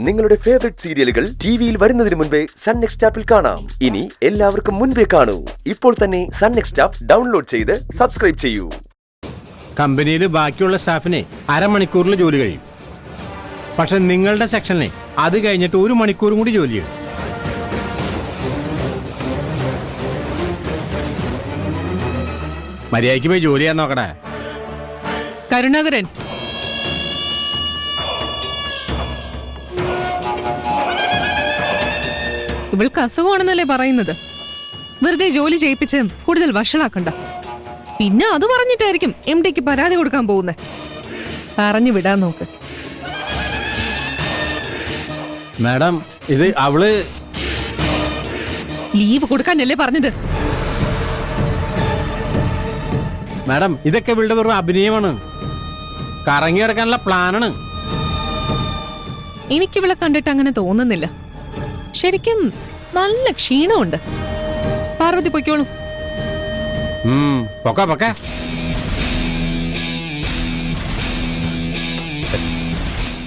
നിങ്ങളുടെ ഫേവറേറ്റ് സീരിയലുകൾ ടിവിയിൽ വരുന്നതിന് മുൻപേ സൺ നെക്സ്റ്റ് ആപ്പിൽ കാണാം. ഇനി എല്ലാവർക്കും മുൻപേ കാണൂ. ഇപ്പോൾ തന്നെ സൺ നെക്സ്റ്റ് ആപ്പ് ഡൗൺലോഡ് ചെയ്ത് സബ്സ്ക്രൈബ് ചെയ്യൂ. കമ്പനിയിൽ ബാക്കിയുള്ള സ്റ്റാഫിനെ അരമണിക്കൂറിൽ ജോലി കഴിയും. പക്ഷെ നിങ്ങളുടെ സെക്ഷനിൽ അത് കഴിഞ്ഞിട്ട് 1 മണിക്കൂറും കൂടി ജോലി ചെയ്യും. മര്യാദയ്ക്ക് പോയി ജോലി ചെയ്യാൻ നോക്കടേ. കരുണാകരൻ, ഇവൾക്ക് അസുഖമാണെന്നല്ലേ പറയുന്നത്? വെറുതെ ജോലി ചെയ്യിപ്പിച്ച് കൂടുതൽ വഷളാക്കണ്ട. പിന്നെ അത് പറഞ്ഞിട്ടായിരിക്കും MDക്ക് പരാതി കൊടുക്കാൻ പോകുന്നത്. പറഞ്ഞു വിടാൻ നോക്ക്. മാഡം, ഇത് അവള് ലീവ് കൊടുക്കാനല്ലേ പറഞ്ഞത്? മാഡം, ഇതൊക്കെ ഇവളുടെ വെറും അഭിനയമാണ്. കറങ്ങി കിടക്കാനുള്ള പ്ലാനാണ്. എനിക്കിവളെ കണ്ടിട്ട് അങ്ങനെ തോന്നുന്നില്ല. ശരിക്കും നല്ല ക്ഷീണമുണ്ട്. പാർവതി പൊയ്ക്കോളൂ. പൊക്ക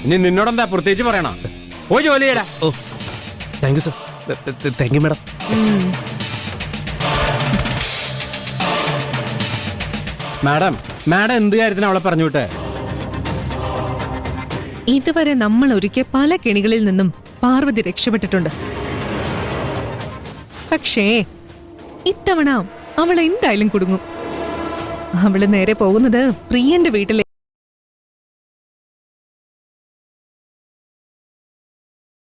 ഇനി നിന്നോടെന്താ പ്രത്യേകിച്ച് പറയണോ? പോയി ജോലി ചെയ്യടാ. ഓ, thank you sir. Thank you madam. Madam എന്ത് കാര്യത്തിന് അവളെ പറഞ്ഞു വിട്ടേ? ഇതുവരെ നമ്മൾ ഒരുക്കിയ പല കെണികളിൽ നിന്നും പാർവതി രക്ഷപ്പെട്ടിട്ടുണ്ട്. പക്ഷേ ഇത്തവണ അവൾ എന്തായാലും കുടുങ്ങും. അവള് നേരെ പോകുന്നത് പ്രിയന്റെ വീട്ടിലെ